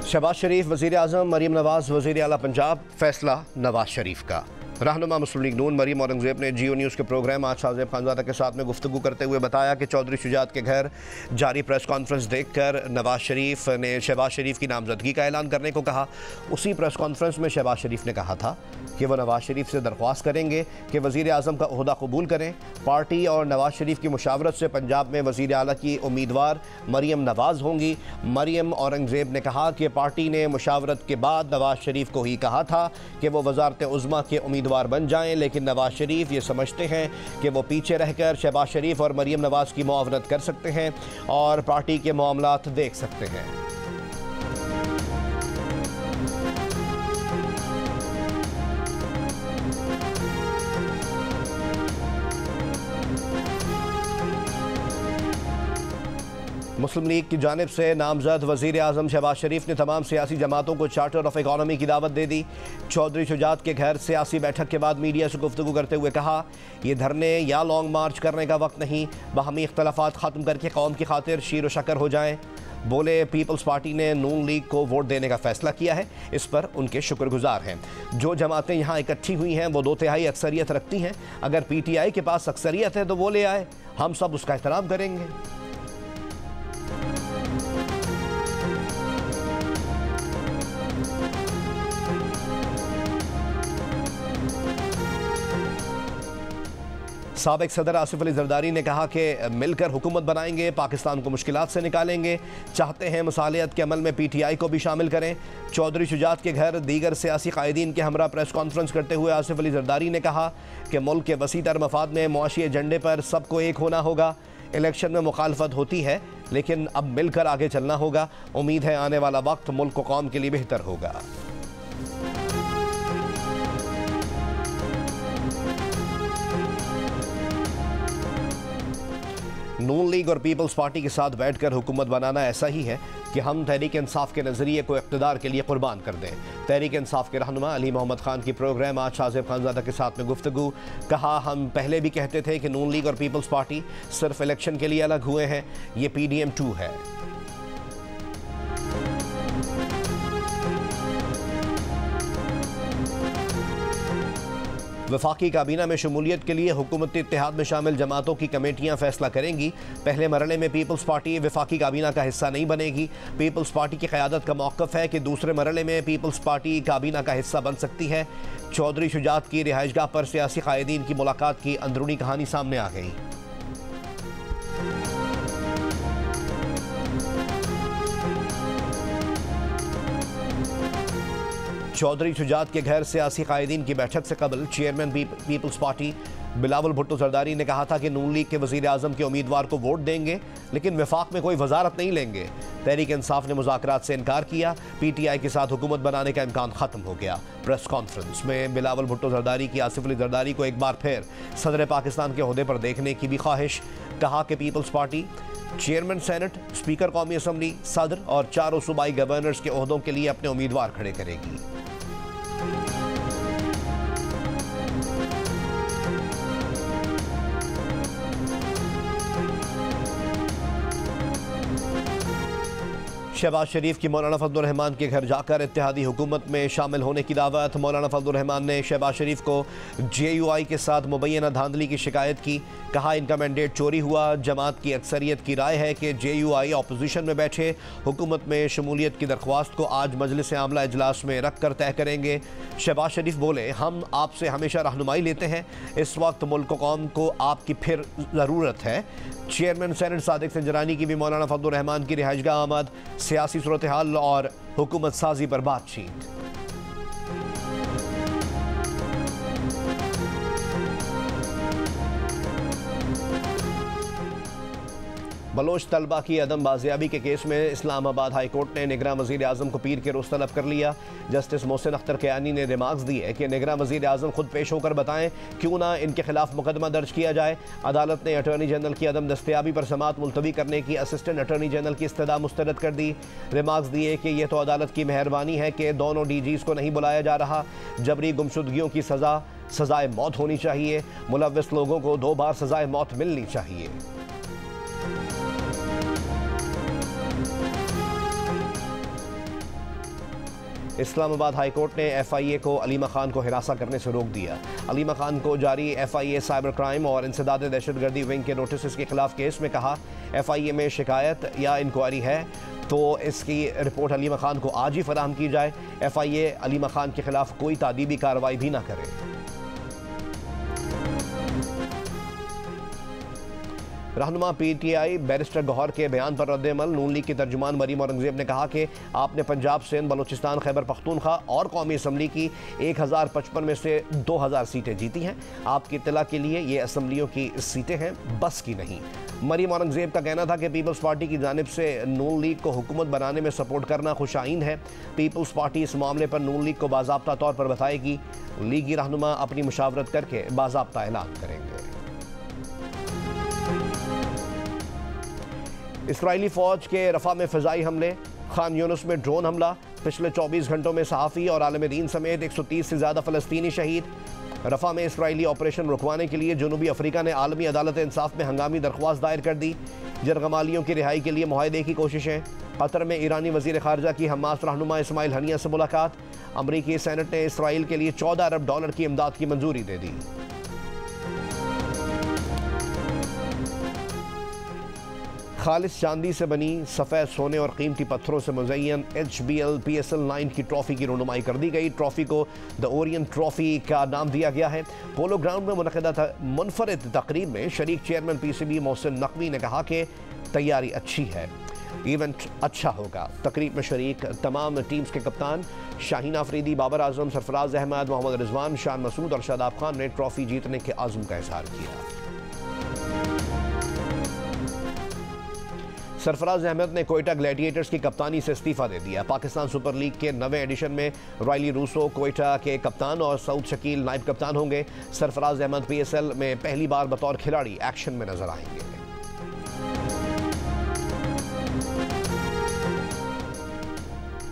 शहबाज शरीफ वज़ीर आज़म, मरीम नवाज़ वज़ीर आला पंजाब, फैसला नवाज शरीफ का। रहनुमा मुस्लिम लीग नून मरीम औरंगज़ेब ने जियो न्यूज़ के प्रोग्राम आज शाहज़ेब खानज़ादा के साथ में गुफ्तगू करते हुए बताया कि चौधरी शुजात के घर जारी प्रेस कॉन्फ्रेंस देखकर नवाज शरीफ ने शहबाज शरीफ की नामजदगी का ऐलान करने को कहा। उसी प्रेस कॉन्फ्रेंस में शहबाज शरीफ ने कहा था कि वह नवाज शरीफ से दरख्वास्त करेंगे कि वज़ीर आज़म का ओहदा कबूल करें। पार्टी और नवाज शरीफ की मुशावरत से पंजाब में वज़ीर आला की उम्मीदवार मरीम नवाज़ होंगी। मरीम औरंगज़ेब ने कहा कि पार्टी ने मुशावरत के बाद नवाज शरीफ को ही कहा था कि वो वज़ारत उज़्मा के उम्मीदवार बन जाएं, लेकिन नवाज शरीफ ये समझते हैं कि वो पीछे रहकर शहबाज शरीफ और मरीम नवाज़ की मुआवनत कर सकते हैं और पार्टी के मामलात देख सकते हैं। मुस्लिम लीग की जानिब से नामजद वज़ीर आज़म शहबाज शरीफ ने तमाम सियासी जमातों को चार्टर ऑफ इकॉनमी की दावत दे दी। चौधरी शुजात के घर सियासी बैठक के बाद मीडिया से गुफ्तगू करते हुए कहा, ये धरने या लॉन्ग मार्च करने का वक्त नहीं, बाहमी इख्तलाफात ख़त्म करके कौम की खातिर शीर व शकर हो जाएँ। बोले, पीपल्स पार्टी ने नून लीग को वोट देने का फैसला किया है, इस पर उनके शुक्रगुजार हैं। जो जमातें यहाँ इकट्ठी हुई हैं वो 2/3 अक्सरियत रखती हैं। अगर PTI के पास अक्सरियत है तो वो ले आए, हम सब उसका एहतराम करेंगे। साबिक सदर आसिफ अली जरदारी ने कहा कि मिलकर हुकूमत बनाएंगे, पाकिस्तान को मुश्किलात से निकालेंगे, चाहते हैं मसालियत के अमल में PTI को भी शामिल करें। चौधरी शुजात के घर दीगर सियासी कायदीन के हमरा प्रेस कॉन्फ्रेंस करते हुए आसिफ अली जरदारी ने कहा कि मुल्क के वसीतर मफाद में मुआशी एजेंडे पर सबको एक होना होगा। इलेक्शन में मुखालफत होती है लेकिन अब मिलकर आगे चलना होगा। उम्मीद है आने वाला वक्त मुल्क को कौम के लिए बेहतर होगा। नून लीग और पीपल्स पार्टी के साथ बैठकर हुकूमत बनाना ऐसा ही है कि हम तहरीक इंसाफ के नज़रिए को इक़्तिदार के लिए कुर्बान कर दें। तहरीक इंसाफ के रहनुमा अली मोहम्मद खान की प्रोग्राम आज शाहज़ेब खानज़ादा के साथ में गुफ्तगू। कहा, हम पहले भी कहते थे कि नून लीग और पीपल्स पार्टी सिर्फ इलेक्शन के लिए अलग हुए हैं, ये PDM 2 है। वफाकी काबीना में शमूलियत के लिए हुकूमती इत्तेहाद में शामिल जमातों की कमेटियां फैसला करेंगी। पहले मरहले में पीपल्स पार्टी वफाकी काबीना का हिस्सा नहीं बनेगी। पीपल्स पार्टी की क़यादत का मौक़िफ़ है कि दूसरे मरहले में पीपल्स पार्टी काबीना का हिस्सा बन सकती है। चौधरी शुजात की रिहाइशगाह पर सियासी कायदीन की मुलाकात की अंदरूनी कहानी सामने आ गई। चौधरी शुजात के घर सियासी कायदीन की बैठक से कबल chairman Peoples Party Bilawal Bhutto Zardari ने कहा था कि नून लीग के वज़ीर आज़म के उम्मीदवार को वोट देंगे लेकिन वफाक में कोई वजारत नहीं लेंगे। तहरीक इंसाफ ने मुज़ाकरात से इनकार किया। PTI के साथ हुकूमत बनाने का इम्कान ख़त्म हो गया। प्रेस कॉन्फ्रेंस में बिलावल भुट्टो जरदारी की आसिफ अली जरदारी को एक बार फिर सदर पाकिस्तान के ओहदे पर देखने की भी ख्वाहिश। कहा कि Peoples Party chairman senate, speaker कौमी असम्बली, सदर और चारों सूबाई गवर्नर्स के ओहदों के लिए अपने उम्मीदवार खड़े करेगी। शहबाज शरीफ की मौलाना फजलुर रहमान के घर जाकर इत्तेहादी हुकूमत में शामिल होने की दावत। मौलाना फजलुर रहमान ने शहबाज शरीफ को JUI के साथ मुबैना धांधली की शिकायत की। कहा, इनका मैंडेट चोरी हुआ। जमात की अक्सरियत की राय है कि JUI अपोजिशन में बैठे हुकूमत में शमूलियत की दरख्वास्त को आज मजलिस आमला इजलास में रख कर तय करेंगे। शहबाज शरीफ बोले, हम आपसे हमेशा रहनुमाई लेते हैं, इस वक्त मुल्क कौम को आपकी फिर ज़रूरत है। चेयरमैन सेनेट सादिक संजरानी की भी मौलाना फजलुर रहमान की रिहाइशगाह आमद। सियासी सूरत हाल और हुकूमत साजी पर बातचीत। बलोच तलबा की अदम बाजियाबी के केस में इस्लामाबाद हाई कोर्ट ने निगरान वज़ीर आज़म को पीर के रोज़ तलब कर लिया। जस्टिस मोहसिन अख्तर कियानी ने रिमार्क्स दिए कि निगरान वज़ीर आज़म खुद पेश होकर बताएं क्यों ना इनके खिलाफ मुकदमा दर्ज किया जाए। अदालत ने अटॉर्नी जनरल की अदम दस्तयाबी पर समाअत मुलतवी करने की असिस्टेंट अटॉर्नी जनरल की इस्तदा मुस्तरद कर दी। रिमार्क्स दिए कि यह तो अदालत की मेहरबानी है कि दोनों DGs को नहीं बुलाया जा रहा। जबरी गुमशुदगियों की सज़ाए मौत होनी चाहिए। मुलव्विस लोगों को 2 बार सज़ाए मौत मिलनी चाहिए। इस्लामाबाद हाई कोर्ट ने FIA को अलीमा खान को हिरासत करने से रोक दिया। अलीमा खान को जारी FIA साइबर क्राइम और इंसदाद दहशतगर्दी विंग के नोटिस के खिलाफ केस में कहा FIA में शिकायत या इंक्वायरी है तो इसकी रिपोर्ट अलीमा खान को आज ही फराहम की जाए। FIA अलीमा खान के खिलाफ कोई तादीबी कार्रवाई भी ना करे। रहनुमा PTI बैरिस्टर गौहर के बयान पर रद्द-ए-अमल। नून लीग की तर्जुमान मरीम औरंगजेब ने कहा कि आपने पंजाब, सिंध, बलूचिस्तान, खैबर पख्तूनख्वा और कौमी असम्बली की 1055 में से 2000 सीटें जीती हैं। आपकी इत्तला के लिए ये असम्बलियों की सीटें हैं, बस की नहीं। मरीम औरंगजेब का कहना था कि पीपल्स पार्टी की जानिब से नून लीग को हुकूमत बनाने में सपोर्ट करना खुशाइन है। पीपल्स पार्टी इस मामले पर नून लीग को बाज़ाब्ता तौर पर बताएगी। लीगी रहनुमा अपनी मुशावरत करके बाज़ाब्ता ऐलान करेंगे। इसराइली फ़ौज के रफ़ा में फ़िज़ाई हमले, खान यूनुस में ड्रोन हमला। पिछले 24 घंटों में सहाफ़ी और आलम दीन समेत 130 से ज़्यादा फ़लस्तीनी शहीद। रफ़ा में इसराइली ऑपरेशन रुकवाने के लिए जनूबी अफ्रीका ने आलमी अदालत इंसाफ में हंगामी दरख्वास्त दायर कर दी। जरगमालियों की रिहाई के लिए मुआहदे की कोशिशें। कतर में ईरानी वज़ीर ख़ारजा की हमास रहनुमा इस्माइल हनिया से मुलाकात। अमरीकी सेनेट ने इसराइल के लिए $14 अरब की इमदाद की मंजूरी दे दी। खालिस चांदी से बनी सफ़ेद सोने और कीमती पत्थरों से मुज़य्यन HBL PSL 9 की ट्रॉफ़ी की रुनुमाई कर दी गई। ट्रॉफ़ी को द ओरियन ट्रॉफ़ी का नाम दिया गया है। पोलो ग्राउंड में मुनक़िदा मुनफरिद तकरीब में शरीक चेयरमैन PCB मोहसिन नकवी ने कहा कि तैयारी अच्छी है, इवेंट अच्छा होगा। तकरीब में शरीक तमाम टीम्स के कप्तान शाहीन आफरीदी, बाबर आजम, सरफराज अहमद, मोहम्मद रिजवान, शान मसूद और शादाब खान ने ट्रॉफ़ी जीतने के आज़म का इज़हार किया। सरफराज अहमद ने कोयटा ग्लैडिएटर्स की कप्तानी से इस्तीफ़ा दे दिया। पाकिस्तान सुपर लीग के 9वें एडिशन में रॉयली रूसो कोयटा के कप्तान और सऊद शकील नायब कप्तान होंगे। सरफराज अहमद PSL में पहली बार बतौर खिलाड़ी एक्शन में नजर आएंगे।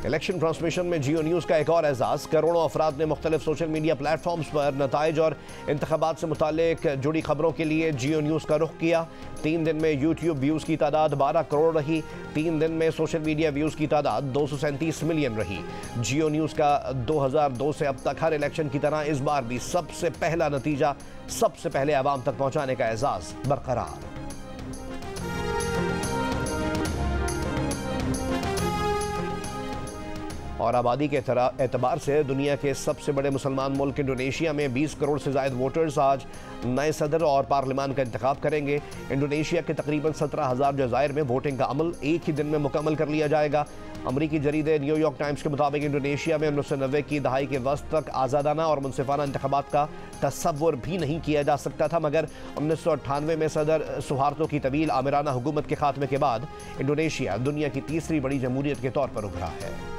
इलेक्शन ट्रांसमिशन में जियो न्यूज़ का एक और एजाज। करोड़ों अफराद ने मुख्तलिफ सोशल मीडिया प्लेटफॉर्म्स पर नताइज और इंतखाबात से मुतालिक जुड़ी खबरों के लिए जियो न्यूज़ का रुख किया। 3 दिन में यूट्यूब व्यूज़ की तादाद 12 करोड़ रही। 3 दिन में सोशल मीडिया व्यूज़ की तादाद 237 मिलियन रही। जियो न्यूज़ का 2002 से अब तक हर इलेक्शन की तरह इस बार भी सबसे पहला नतीजा सबसे पहले आवाम तक पहुँचाने का एजाज बरकरार। और आबादी के एतबार से दुनिया के सबसे बड़े मुसलमान मुल्क इंडोनेशिया में 20 करोड़ से ज़ायद वोटर्स आज नए सदर और पार्लिमान का इंतखाब करेंगे। इंडोनेशिया के तकरीबन 17,000 जज़ायर में वोटिंग का अमल एक ही दिन में मुकम्मल कर लिया जाएगा। अमरीकी जरीदे न्यूयॉर्क टाइम्स के मुताबिक इंडोनेशिया में 1990 की दहाई के वस्त तक आज़ादाना और मुनसिफाना इंतखाबात का तसव्वुर भी नहीं किया जा सकता था, मगर 1998 में सदर सुहार्तो की तवील आमिराना हुकूमत के खात्मे के बाद इंडोनेशिया दुनिया की तीसरी बड़ी जमहूरियत के तौर पर उभरा है।